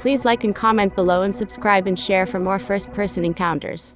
Please like and comment below and subscribe and share for more first-person encounters.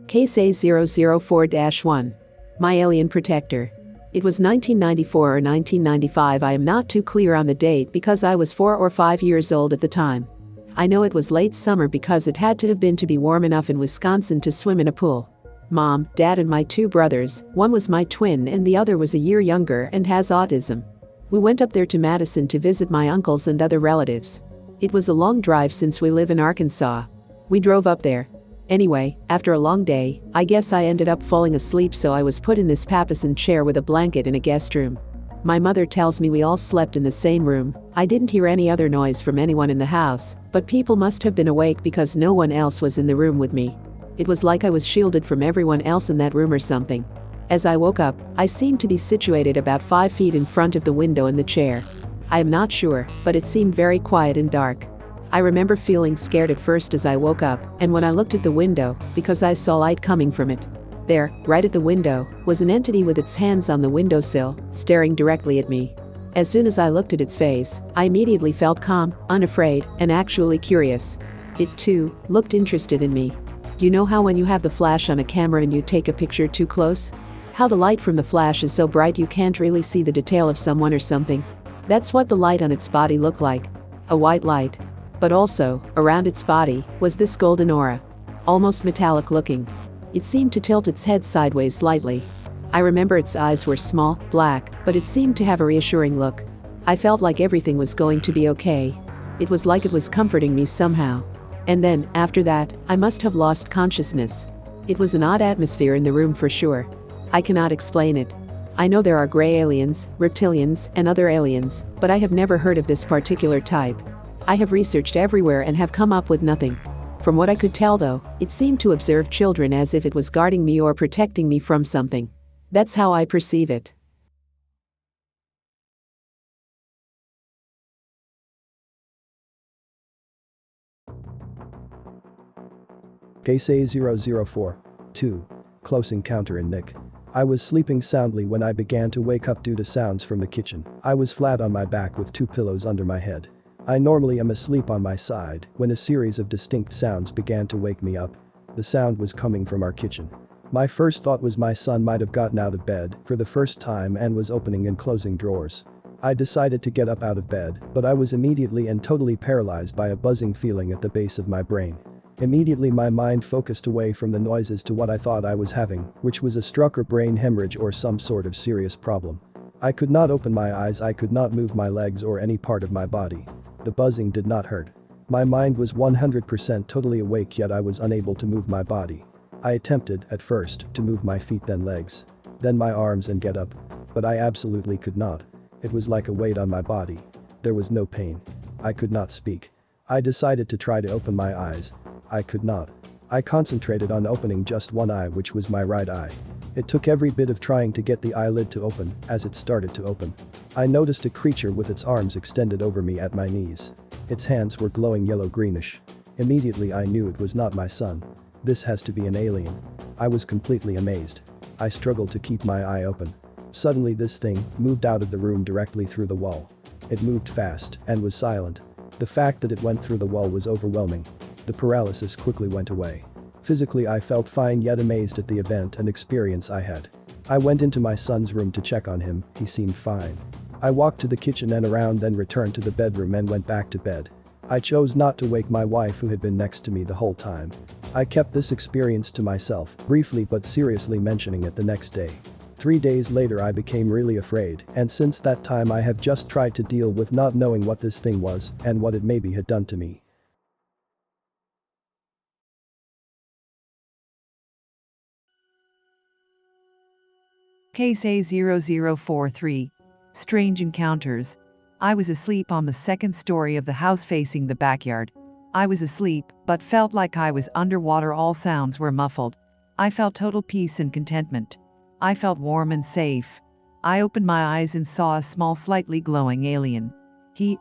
Case A004-1. My Alien Protector. It was 1994 or 1995, I am not too clear on the date because I was 4 or 5 years old at the time. I know it was late summer because it had to have been to be warm enough in Wisconsin to swim in a pool. Mom, Dad and my 2 brothers, one was my twin and the other was a year younger and has autism. We went up there to Madison to visit my uncles and other relatives. It was a long drive since we live in Arkansas. We drove up there. Anyway, after a long day, I guess I ended up falling asleep, so I was put in this papasan chair with a blanket in a guest room. My mother tells me we all slept in the same room. I didn't hear any other noise from anyone in the house, but people must have been awake because no one else was in the room with me. It was like I was shielded from everyone else in that room or something. As I woke up, I seemed to be situated about 5 feet in front of the window in the chair. I am not sure, but it seemed very quiet and dark. I remember feeling scared at first as I woke up, and when I looked at the window, because I saw light coming from it. There, right at the window, was an entity with its hands on the windowsill, staring directly at me. As soon as I looked at its face, I immediately felt calm, unafraid, and actually curious. It, too, looked interested in me. You know how when you have the flash on a camera and you take a picture too close? How the light from the flash is so bright you can't really see the detail of someone or something? That's what the light on its body looked like. A white light. But also, around its body, was this golden aura. Almost metallic looking. It seemed to tilt its head sideways slightly. I remember its eyes were small, black, but it seemed to have a reassuring look. I felt like everything was going to be okay. It was like it was comforting me somehow. And then, after that, I must have lost consciousness. It was an odd atmosphere in the room for sure. I cannot explain it. I know there are gray aliens, reptilians, and other aliens, but I have never heard of this particular type. I have researched everywhere and have come up with nothing. From what I could tell though, it seemed to observe children as if it was guarding me or protecting me from something. That's how I perceive it. Case A004-2. Close Encounter in Nick. I was sleeping soundly when I began to wake up due to sounds from the kitchen. I was flat on my back with 2 pillows under my head. I normally am asleep on my side when a series of distinct sounds began to wake me up. The sound was coming from our kitchen. My first thought was my son might have gotten out of bed for the first time and was opening and closing drawers. I decided to get up out of bed, but I was immediately and totally paralyzed by a buzzing feeling at the base of my brain. Immediately my mind focused away from the noises to what I thought I was having, which was a stroke or brain hemorrhage or some sort of serious problem. I could not open my eyes, I could not move my legs or any part of my body. The buzzing did not hurt. My mind was 100% totally awake, yet I was unable to move my body. I attempted, at first, to move my feet, then legs. Then my arms and get up. But I absolutely could not. It was like a weight on my body. There was no pain. I could not speak. I decided to try to open my eyes. I could not. I concentrated on opening just one eye, which was my right eye. It took every bit of trying to get the eyelid to open. As it started to open, I noticed a creature with its arms extended over me at my knees. Its hands were glowing yellow-greenish. Immediately I knew it was not my son. This has to be an alien. I was completely amazed. I struggled to keep my eye open. Suddenly this thing moved out of the room directly through the wall. It moved fast and was silent. The fact that it went through the wall was overwhelming. The paralysis quickly went away. Physically I felt fine, yet amazed at the event and experience I had. I went into my son's room to check on him. He seemed fine. I walked to the kitchen and around, then returned to the bedroom and went back to bed. I chose not to wake my wife, who had been next to me the whole time. I kept this experience to myself, briefly but seriously mentioning it the next day. 3 days later I became really afraid, and since that time I have just tried to deal with not knowing what this thing was and what it maybe had done to me. Case A004-3. Strange Encounters. I was asleep on the second story of the house facing the backyard. I was asleep, but felt like I was underwater. All sounds were muffled. I felt total peace and contentment. I felt warm and safe. I opened my eyes and saw a small, slightly glowing alien.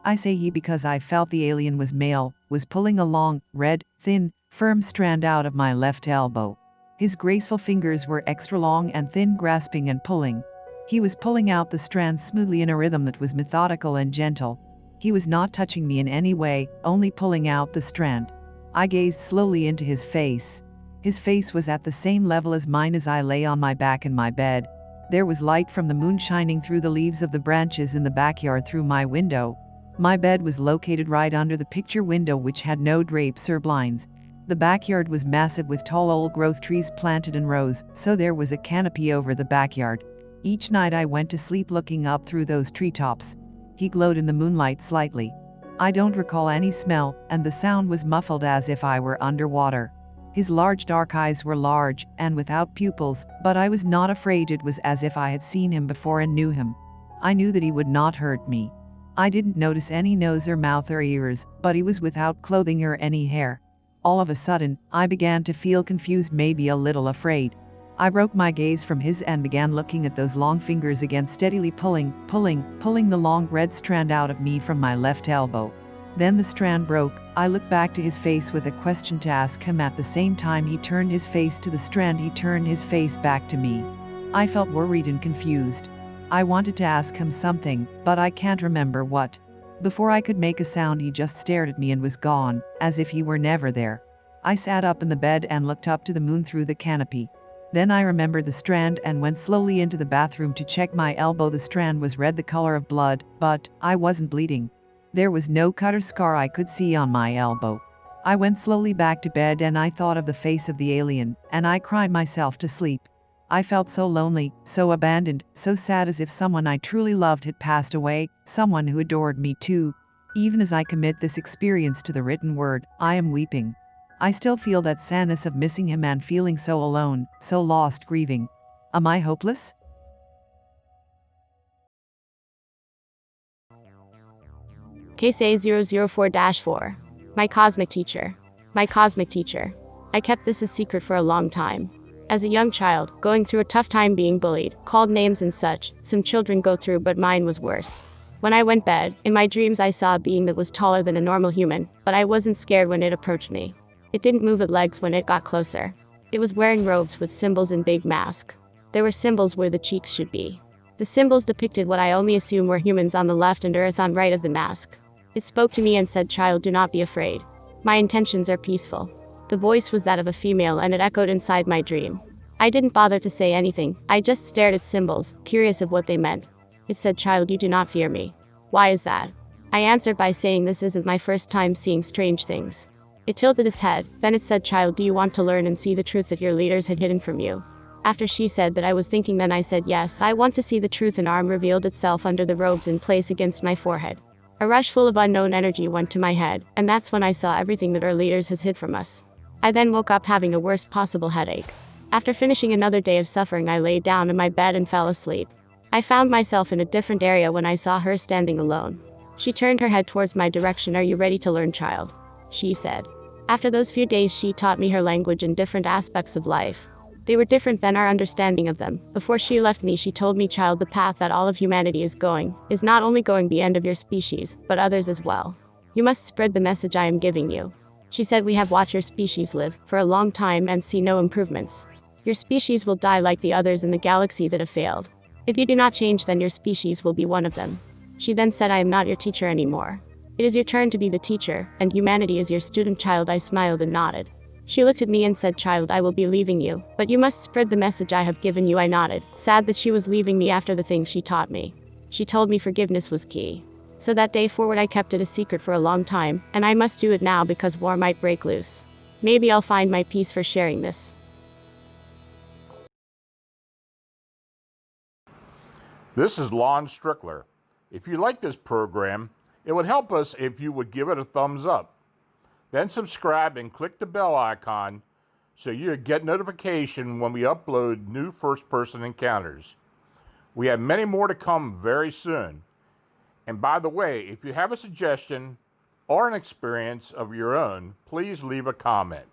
I say he because I felt the alien was male, was pulling a long, red, thin, firm strand out of my left elbow. His graceful fingers were extra long and thin, grasping and pulling. He was pulling out the strand smoothly in a rhythm that was methodical and gentle. He was not touching me in any way, only pulling out the strand. I gazed slowly into his face. His face was at the same level as mine as I lay on my back in my bed. There was light from the moon shining through the leaves of the branches in the backyard through my window. My bed was located right under the picture window, which had no drapes or blinds. The backyard was massive with tall old-growth trees planted in rows, so there was a canopy over the backyard. Each night I went to sleep looking up through those treetops. He glowed in the moonlight slightly. I don't recall any smell, and the sound was muffled as if I were underwater. His large dark eyes were large and without pupils, but I was not afraid. It was as if I had seen him before and knew him. I knew that he would not hurt me. I didn't notice any nose or mouth or ears, but he was without clothing or any hair. All of a sudden, I began to feel confused, maybe a little afraid. I broke my gaze from his and began looking at those long fingers again, steadily pulling the long red strand out of me from my left elbow. Then the strand broke. I looked back to his face with a question to ask him. At the same time he turned his face to the strand, he turned his face back to me. I felt worried and confused. I wanted to ask him something, but I can't remember what. Before I could make a sound, he just stared at me and was gone, as if he were never there. I sat up in the bed and looked up to the moon through the canopy. Then I remembered the strand and went slowly into the bathroom to check my elbow. The strand was red, the color of blood, but I wasn't bleeding. There was no cut or scar I could see on my elbow. I went slowly back to bed and I thought of the face of the alien, and I cried myself to sleep. I felt so lonely, so abandoned, so sad, as if someone I truly loved had passed away, someone who adored me too. Even as I commit this experience to the written word, I am weeping. I still feel that sadness of missing him and feeling so alone, so lost, grieving. Am I hopeless? Case A004-4. My cosmic teacher. My cosmic teacher. I kept this a secret for a long time. As a young child, going through a tough time being bullied, called names and such, some children go through, but mine was worse. When I went to bed, in my dreams I saw a being that was taller than a normal human, but I wasn't scared when it approached me. It didn't move its legs when it got closer. It was wearing robes with symbols and big mask. There were symbols where the cheeks should be. The symbols depicted what I only assume were humans on the left and Earth on right of the mask. It spoke to me and said, "Child, do not be afraid. My intentions are peaceful." The voice was that of a female and it echoed inside my dream. I didn't bother to say anything, I just stared at symbols, curious of what they meant. It said, "Child, you do not fear me." Why is that? I answered by saying this isn't my first time seeing strange things. It tilted its head, then it said, "Child, do you want to learn and see the truth that your leaders had hidden from you?" After she said that, I was thinking, then I said, "Yes, I want to see the truth." An arm revealed itself under the robes in place against my forehead. A rush full of unknown energy went to my head, and that's when I saw everything that our leaders has hid from us. I then woke up having a worst possible headache. After finishing another day of suffering, I lay down in my bed and fell asleep. I found myself in a different area when I saw her standing alone. She turned her head towards my direction. "Are you ready to learn, child?" she said. After those few days, she taught me her language and different aspects of life. They were different than our understanding of them. Before she left me, she told me, "Child, the path that all of humanity is going is not only going the end of your species, but others as well. You must spread the message I am giving you." She said, "We have watched your species live for a long time and see no improvements. Your species will die like the others in the galaxy that have failed. If you do not change, then your species will be one of them." She then said, "I am not your teacher anymore. It is your turn to be the teacher, and humanity is your student, child." I smiled and nodded. She looked at me and said, "Child, I will be leaving you, but you must spread the message I have given you." I nodded, sad that she was leaving me after the things she taught me. She told me forgiveness was key. So that day forward I kept it a secret for a long time, and I must do it now because war might break loose. Maybe I'll find my peace for sharing this. This is Lon Strickler. If you like this program, it would help us if you would give it a thumbs up. Then subscribe and click the bell icon so you get notification when we upload new first-person encounters. We have many more to come very soon. And by the way, if you have a suggestion or an experience of your own, please leave a comment.